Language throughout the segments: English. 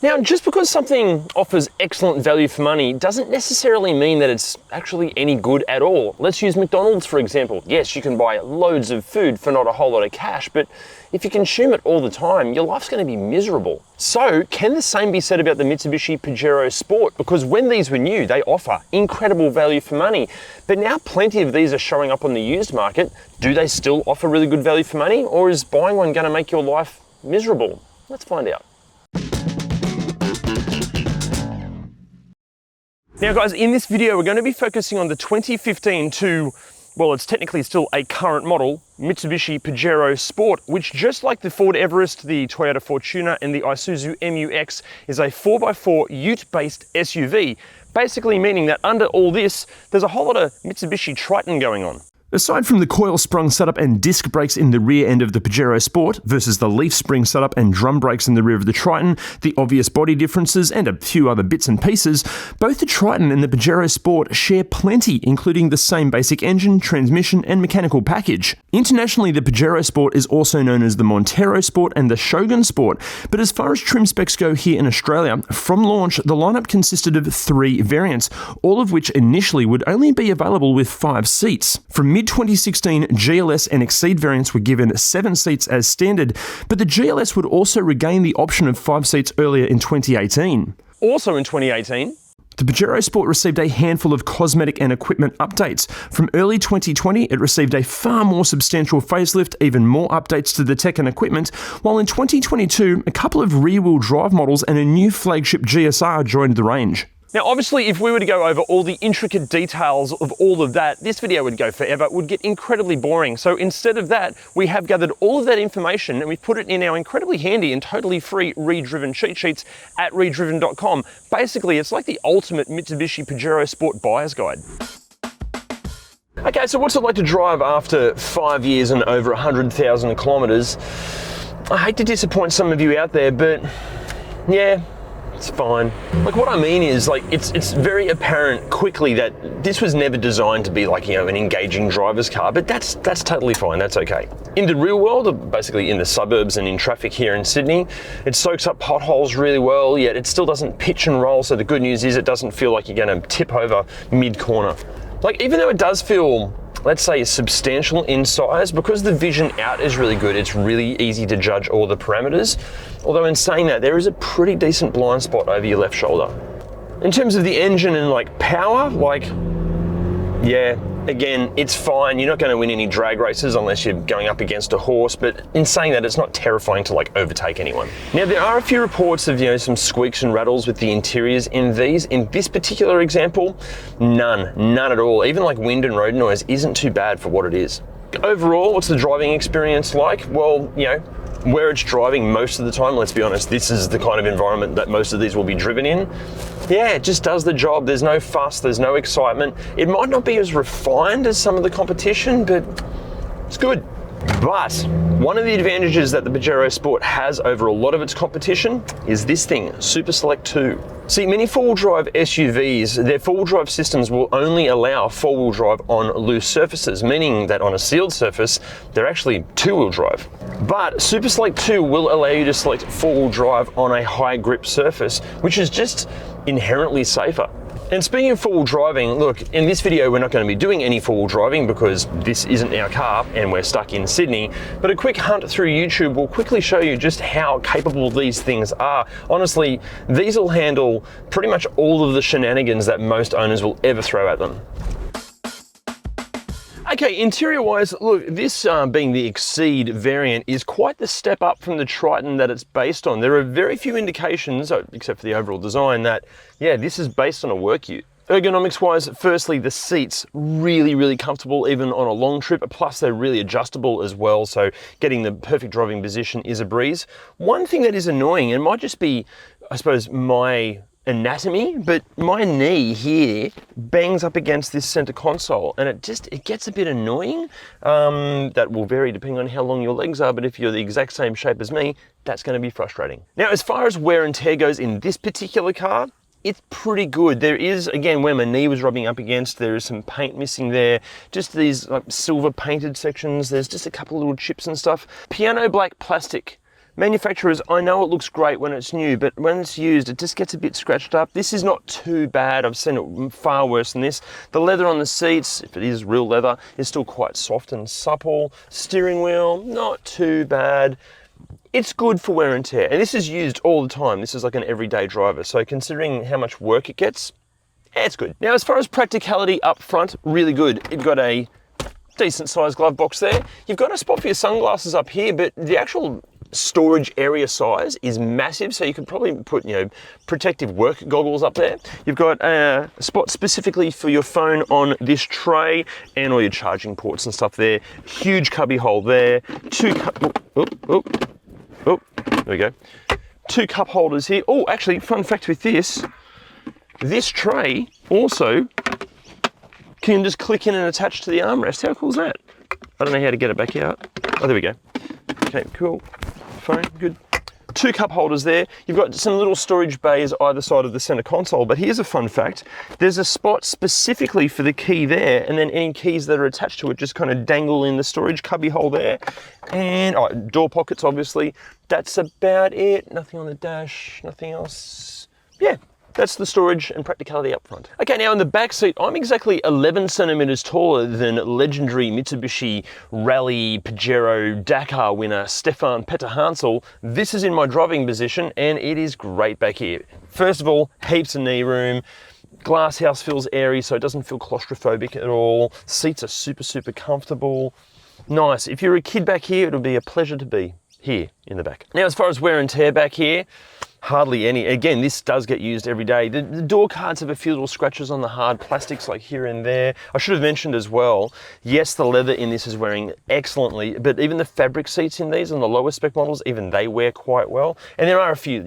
Now, just because something offers excellent value for money doesn't necessarily mean that it's actually any good at all. Let's use McDonald's for example. Yes, you can buy loads of food for not a whole lot of cash, but if you consume it all the time, your life's going to be miserable. So, can the same be said about the Mitsubishi Pajero Sport? Because when these were new, they offer incredible value for money. But now plenty of these are showing up on the used market. Do they still offer really good value for money? Or is buying one going to make your life miserable? Let's find out. Now guys, in this video, we're going to be focusing on the 2015 to, well, it's technically still a current model, Mitsubishi Pajero Sport, which just like the Ford Everest, the Toyota Fortuner, and the Isuzu MU-X is a 4x4 ute-based SUV, basically meaning that under all this, there's a whole lot of Mitsubishi Triton going on. Aside from the coil sprung setup and disc brakes in the rear end of the Pajero Sport versus the leaf spring setup and drum brakes in the rear of the Triton, the obvious body differences and a few other bits and pieces, both the Triton and the Pajero Sport share plenty, including the same basic engine, transmission and mechanical package. Internationally, the Pajero Sport is also known as the Montero Sport and the Shogun Sport, but as far as trim specs go here in Australia, from launch the lineup consisted of 3 variants, all of which initially would only be available with 5 seats. From mid-2016, GLS and Exceed variants were given 7 seats as standard, but the GLS would also regain the option of 5 seats earlier in 2018. Also in 2018, the Pajero Sport received a handful of cosmetic and equipment updates. From early 2020, it received a far more substantial facelift, even more updates to the tech and equipment, while in 2022, a couple of rear-wheel drive models and a new flagship GSR joined the range. Now obviously if we were to go over all the intricate details of all of that, this video would go forever, it would get incredibly boring. So instead of that, we have gathered all of that information and we've put it in our incredibly handy and totally free ReDriven cheat sheets at ReDriven.com. Basically, it's like the ultimate Mitsubishi Pajero Sport buyer's guide. Okay, so what's it like to drive after 5 years and over 100,000 kilometers? I hate to disappoint some of you out there, but yeah, it's fine. Like what I mean is like it's very apparent quickly that this was never designed to be like, you know, an engaging driver's car, but that's totally fine, that's okay. In the real world, basically in the suburbs and in traffic here in Sydney, it soaks up potholes really well, yet it still doesn't pitch and roll, so the good news is it doesn't feel like you're gonna tip over mid-corner. Like even though it does feel, let's say, substantial in size, because the vision out is really good, it's really easy to judge all the parameters. Although in saying that, there is a pretty decent blind spot over your left shoulder. In terms of the engine and like power, like, yeah, again, it's fine. You're not going to win any drag races unless you're going up against a horse, but in saying that, it's not terrifying to like overtake anyone. Now, there are a few reports of, you know, some squeaks and rattles with the interiors in these. In this particular example, none at all. Even like wind and road noise isn't too bad for what it is. Overall, what's the driving experience like? Well, you know, where it's driving most of the time, let's be honest, this is the kind of environment that most of these will be driven in. Yeah, it just does the job. There's no fuss, there's no excitement. It might not be as refined as some of the competition, but it's good. But one of the advantages that the Pajero Sport has over a lot of its competition is this thing, Super Select 2. See, many four-wheel drive SUVs, their four-wheel drive systems will only allow four-wheel drive on loose surfaces, meaning that on a sealed surface, they're actually two-wheel drive. But Super Select 2 will allow you to select four-wheel drive on a high grip surface, which is just inherently safer. And speaking of four-wheel driving, look, in this video we're not going to be doing any four-wheel driving because this isn't our car and we're stuck in Sydney, but a quick hunt through YouTube will quickly show you just how capable these things are. Honestly, these will handle pretty much all of the shenanigans that most owners will ever throw at them. Okay, interior-wise, look, this being the Exceed variant is quite the step up from the Triton that it's based on. There are very few indications, except for the overall design, that, yeah, this is based on a work ute. Ergonomics-wise, firstly, the seats really comfortable even on a long trip, plus they're really adjustable as well, so getting the perfect driving position is a breeze. One thing that is annoying, and might just be, I suppose, my anatomy, but my knee here bangs up against this center console and it gets a bit annoying. That will vary depending on how long your legs are, but if you're the exact same shape as me, that's going to be frustrating. Now, as far as wear and tear goes in this particular car, it's pretty good. There is, again, where my knee was rubbing up against, there is some paint missing there. Just these like silver painted sections. There's just a couple little chips and stuff. Piano black plastic Manufacturers, I know it looks great when it's new, but when it's used, it just gets a bit scratched up. This is not too bad. I've seen it far worse than this. The leather on the seats, if it is real leather, is still quite soft and supple. Steering wheel, not too bad. It's good for wear and tear, and this is used all the time. This is like an everyday driver, so considering how much work it gets, it's good. Now, as far as practicality up front, really good. You've got a decent sized glove box there. You've got a spot for your sunglasses up here, but the actual storage area size is massive, so you could probably put, protective work goggles up there. You've got a spot specifically for your phone on this tray and all your charging ports and stuff there. Huge cubby hole there. There we go. 2 cup holders here. Oh, actually, fun fact with this tray also can just click in and attach to the armrest. How cool is that? I don't know how to get it back out. Oh, there we go. Okay, cool. Phone, good. 2 cup holders there. You've got some little storage bays either side of the center console, but here's a fun fact. There's a spot specifically for the key there, and then any keys that are attached to it just kind of dangle in the storage cubby hole there. And door pockets, obviously. That's about it. Nothing on the dash, nothing else. Yeah. That's the storage and practicality up front. Okay, now in the back seat, I'm exactly 11 centimeters taller than legendary Mitsubishi Rally Pajero Dakar winner Stefan Petter-Hansel. This is in my driving position, and it is great back here. First of all, heaps of knee room. Glass house feels airy, so it doesn't feel claustrophobic at all. Seats are super, super comfortable. Nice. If you're a kid back here, it'll be a pleasure to be here in the back. Now, as far as wear and tear back here, hardly any. Again, this does get used every day. The door cards have a few little scratches on the hard plastics like here and there. I should have mentioned as well, yes, the leather in this is wearing excellently, but even the fabric seats in these and the lower spec models, even they wear quite well. And there are a few,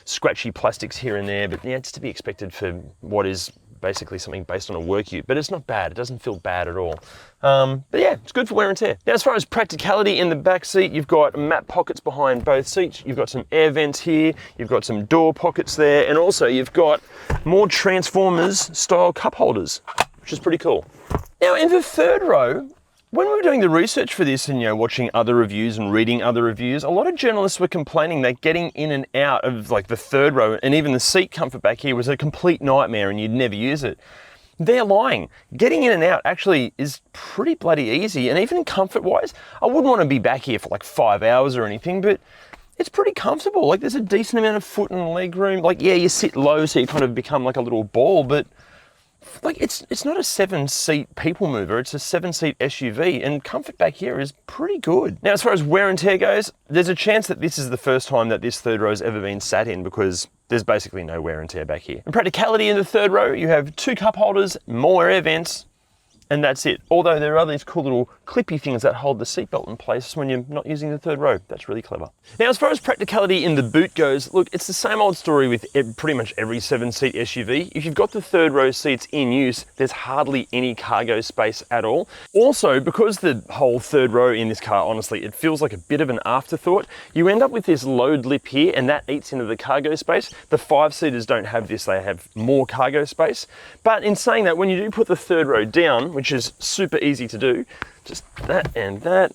scratchy plastics here and there, but yeah, it's to be expected for what is basically something based on a work ute, but it's not bad. It doesn't feel bad at all. But yeah, it's good for wear and tear. Now, as far as practicality in the back seat, you've got map pockets behind both seats. You've got some air vents here. You've got some door pockets there. And also you've got more Transformers style cup holders, which is pretty cool. Now, in the third row, when we were doing the research for this and watching other reviews and reading other reviews, a lot of journalists were complaining that getting in and out of like the third row and even the seat comfort back here was a complete nightmare and you'd never use it. They're lying. Getting in and out actually is pretty bloody easy, and even comfort wise, I wouldn't want to be back here for like 5 hours or anything, but it's pretty comfortable. Like there's a decent amount of foot and leg room. Like yeah, you sit low so you kind of become like a little ball, but like it's not a 7-seat people mover, it's a 7-seat SUV, and comfort back here is pretty good. Now, as far as wear and tear goes, there's a chance that this is the first time that this third row has ever been sat in because there's basically no wear and tear back here. In practicality in the third row, you have 2 cup holders, more air vents, and that's it. Although there are these cool little clippy things that hold the seatbelt in place when you're not using the third row. That's really clever. Now, as far as practicality in the boot goes, look, it's the same old story with pretty much every 7-seat SUV. If you've got the third row seats in use, there's hardly any cargo space at all. Also, because the whole third row in this car, honestly, it feels like a bit of an afterthought, you end up with this load lip here, and that eats into the cargo space. The 5-seaters don't have this, they have more cargo space. But in saying that, when you do put the third row down, which is super easy to do, just that and that,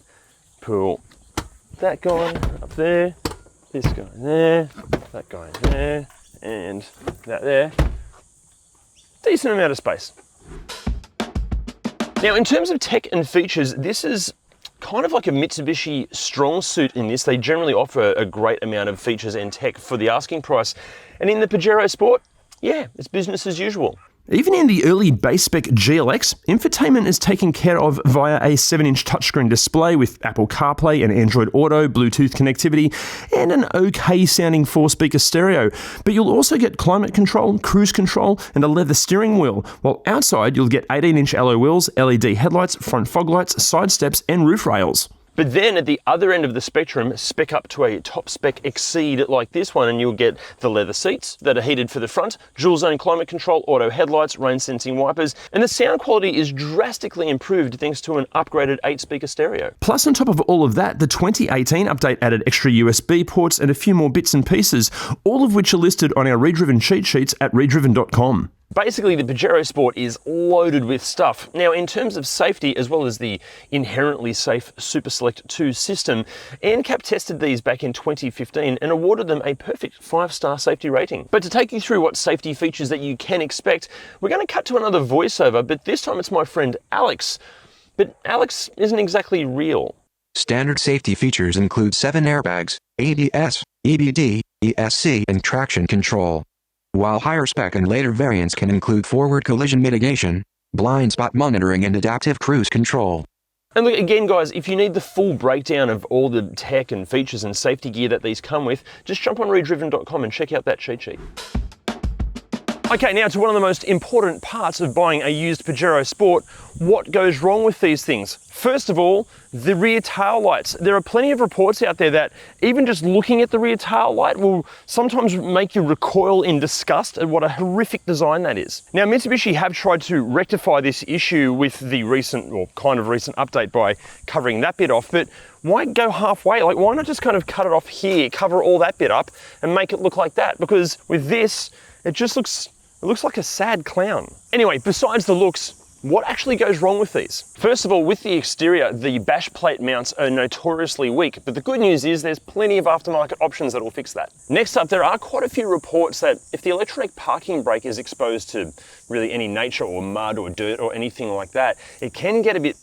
pull that guy up there, this guy there, that guy there, and that there. Decent amount of space. Now, in terms of tech and features, this is kind of like a Mitsubishi strong suit in this. They generally offer a great amount of features and tech for the asking price. And in the Pajero Sport, yeah, it's business as usual. Even in the early base spec GLX, infotainment is taken care of via a 7-inch touchscreen display with Apple CarPlay and Android Auto, Bluetooth connectivity, and an okay sounding 4-speaker stereo. But you'll also get climate control, cruise control, and a leather steering wheel, while outside you'll get 18-inch alloy wheels, LED headlights, front fog lights, side steps, and roof rails. But then at the other end of the spectrum, spec up to a top spec Exceed like this one, and you'll get the leather seats that are heated for the front, dual zone climate control, auto headlights, rain sensing wipers, and the sound quality is drastically improved thanks to an upgraded 8-speaker stereo. Plus, on top of all of that, the 2018 update added extra USB ports and a few more bits and pieces, all of which are listed on our ReDriven cheat sheets at redriven.com. Basically, the Pajero Sport is loaded with stuff. Now, in terms of safety, as well as the inherently safe Super Select 2 system, ANCAP tested these back in 2015 and awarded them a perfect 5-star safety rating. But to take you through what safety features that you can expect, we're going to cut to another voiceover, but this time it's my friend Alex. But Alex isn't exactly real. Standard safety features include 7 airbags, ABS, EBD, ESC, and traction control. While higher spec and later variants can include forward collision mitigation, blind spot monitoring, and adaptive cruise control. And look, again guys, if you need the full breakdown of all the tech and features and safety gear that these come with, just jump on ReDriven.com and check out that cheat sheet. Okay, now to one of the most important parts of buying a used Pajero Sport, what goes wrong with these things? First of all, the rear tail lights. There are plenty of reports out there that even just looking at the rear tail light will sometimes make you recoil in disgust at what a horrific design that is. Now, Mitsubishi have tried to rectify this issue with the recent, or kind of recent update by covering that bit off, but why go halfway? Like, why not just kind of cut it off here, cover all that bit up, and make it look like that? Because with this, it just looks like a sad clown. Anyway, besides the looks, what actually goes wrong with these? First of all, with the exterior, the bash plate mounts are notoriously weak, but the good news is there's plenty of aftermarket options that will fix that. Next up, there are quite a few reports that if the electronic parking brake is exposed to really any nature or mud or dirt or anything like that, it can get a bit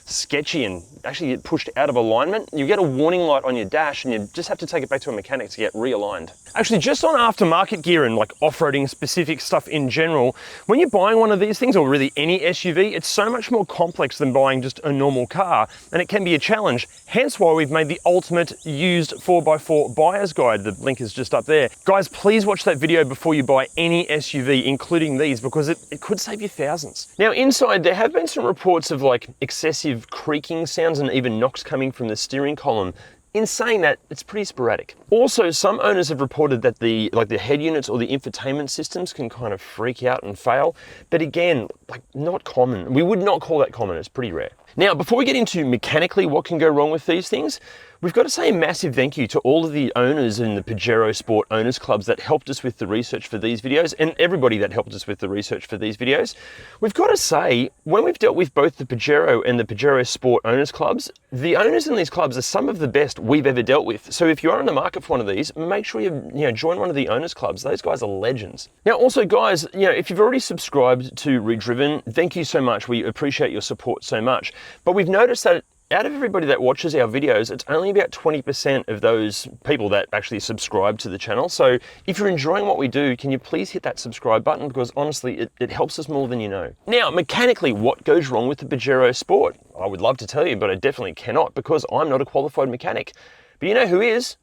sketchy and actually get pushed out of alignment. You get a warning light on your dash and you just have to take it back to a mechanic to get realigned. Actually, just on aftermarket gear and like off-roading specific stuff in general, when you're buying one of these things, or really any SUV, it's so much more complex than buying just a normal car, and it can be a challenge. Hence why we've made the ultimate used 4x4 buyer's guide. The link is just up there. Guys, please watch that video before you buy any SUV, including these, because it could save you thousands. Now inside, there have been some reports of like excessive creaking sounds and even knocks coming from the steering column. In saying that, it's pretty sporadic. Also, some owners have reported that the head units or the infotainment systems can kind of freak out and fail, but again, like, not common. We would not call that common, it's pretty rare. Now, before we get into mechanically what can go wrong with these things, we've got to say a massive thank you to all of the owners in the Pajero Sport Owners Clubs that helped us with the research for these videos, and everybody that helped us with the research for these videos. We've got to say, when we've dealt with both the Pajero and the Pajero Sport Owners Clubs, the owners in these clubs are some of the best we've ever dealt with. So if you are in the market for one of these, make sure you join one of the Owners Clubs. Those guys are legends. Now also guys, if you've already subscribed to ReDriven, thank you so much. We appreciate your support so much. But we've noticed that out of everybody that watches our videos, it's only about 20% of those people that actually subscribe to the channel. So if you're enjoying what we do, can you please hit that subscribe button? Because honestly, it helps us more than you know. Now, mechanically, what goes wrong with the Pajero Sport? I would love to tell you, but I definitely cannot because I'm not a qualified mechanic. But you know who is?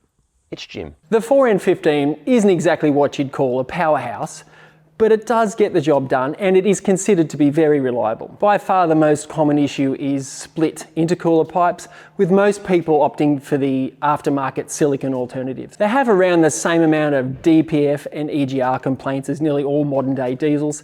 It's Jim. The 4N15 isn't exactly what you'd call a powerhouse, but it does get the job done and it is considered to be very reliable. By far the most common issue is split intercooler pipes, with most people opting for the aftermarket silicon alternatives. They have around the same amount of DPF and EGR complaints as nearly all modern day diesels.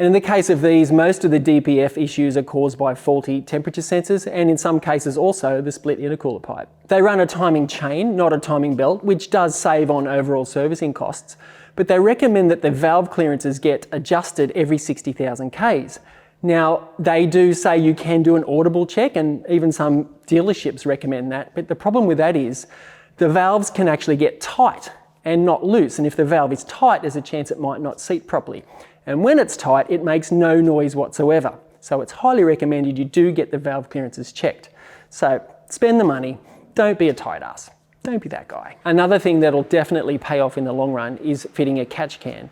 And in the case of these, most of the DPF issues are caused by faulty temperature sensors and in some cases also the split intercooler pipe. They run a timing chain, not a timing belt, which does save on overall servicing costs, but they recommend that the valve clearances get adjusted every 60,000 Ks. Now, they do say you can do an audible check, and even some dealerships recommend that, but the problem with that is the valves can actually get tight and not loose, and if the valve is tight, there's a chance it might not seat properly. And when it's tight, it makes no noise whatsoever. So it's highly recommended you do get the valve clearances checked. So spend the money, don't be a tight ass. Don't be that guy. Another thing that'll definitely pay off in the long run is fitting a catch can,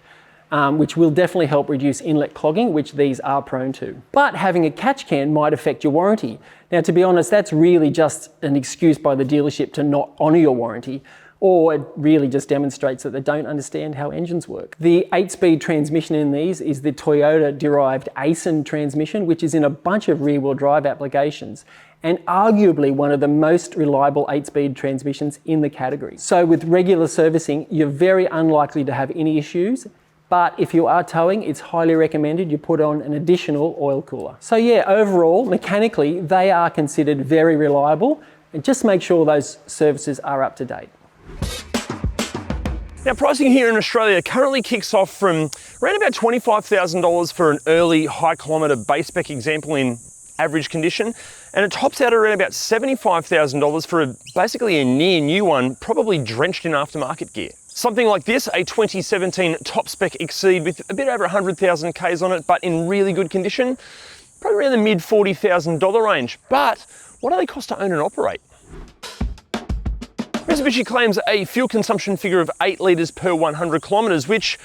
which will definitely help reduce inlet clogging, which these are prone to. But having a catch can might affect your warranty. Now, to be honest, that's really just an excuse by the dealership to not honour your warranty, or it really just demonstrates that they don't understand how engines work. The 8-speed transmission in these is the Toyota-derived Aisin transmission, which is in a bunch of rear-wheel drive applications, and arguably one of the most reliable 8-speed transmissions in the category. So with regular servicing, you're very unlikely to have any issues, but if you are towing, it's highly recommended you put on an additional oil cooler. So yeah, overall, mechanically, they are considered very reliable, and just make sure those services are up to date. Now, pricing here in Australia currently kicks off from around about $25,000 for an early high kilometre base spec example in average condition, and it tops out around about $75,000 for basically a near new one, probably drenched in aftermarket gear. Something like this, a 2017 top spec Exceed with a bit over 100,000 Ks on it, but in really good condition, probably around the mid $40,000 range. But what do they cost to own and operate? Mitsubishi claims a fuel consumption figure of 8 litres per 100 kilometres, which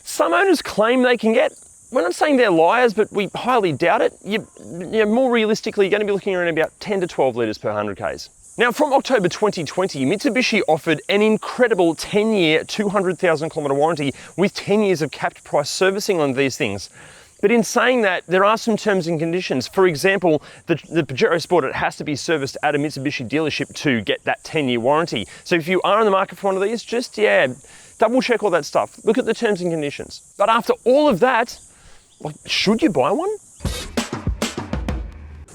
some owners claim they can get. We're not saying they're liars, but we highly doubt it. You're more realistically, you're going to be looking around about 10 to 12 litres per 100 Ks. Now, from October 2020, Mitsubishi offered an incredible 10-year, 200,000 kilometre warranty with 10 years of capped price servicing on these things. But in saying that, there are some terms and conditions. For example, the Pajero Sport, it has to be serviced at a Mitsubishi dealership to get that 10-year warranty. So if you are in the market for one of these, just, double check all that stuff. Look at the terms and conditions. But after all of that, should you buy one?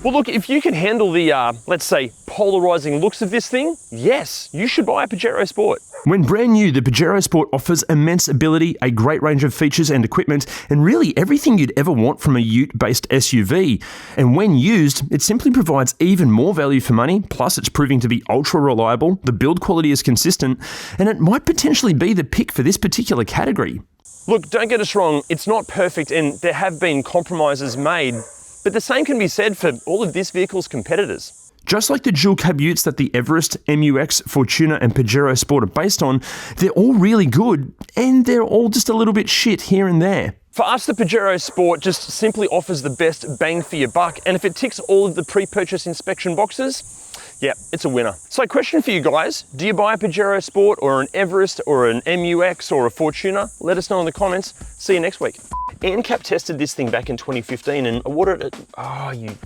Well, look, if you can handle the, let's say, polarizing looks of this thing, yes, you should buy a Pajero Sport. When brand new, the Pajero Sport offers immense ability, a great range of features and equipment, and really everything you'd ever want from a ute-based SUV. And when used, it simply provides even more value for money, plus it's proving to be ultra reliable, the build quality is consistent, and it might potentially be the pick for this particular category. Look, don't get us wrong, it's not perfect and there have been compromises made, but the same can be said for all of this vehicle's competitors. Just like the dual cab utes that the Everest, MUX, Fortuner and Pajero Sport are based on, they're all really good, and they're all just a little bit shit here and there. For us, the Pajero Sport just simply offers the best bang for your buck, and if it ticks all of the pre-purchase inspection boxes, yeah, it's a winner. So question for you guys, do you buy a Pajero Sport or an Everest or an MUX or a Fortuner? Let us know in the comments. See you next week. ANCAP tested this thing back in 2015 and awarded it, oh, you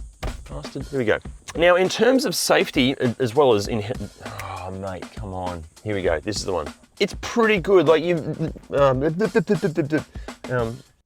bastard. Here we go. Now, in terms of safety, as well as in, oh mate, come on. Here we go, this is the one. It's pretty good, like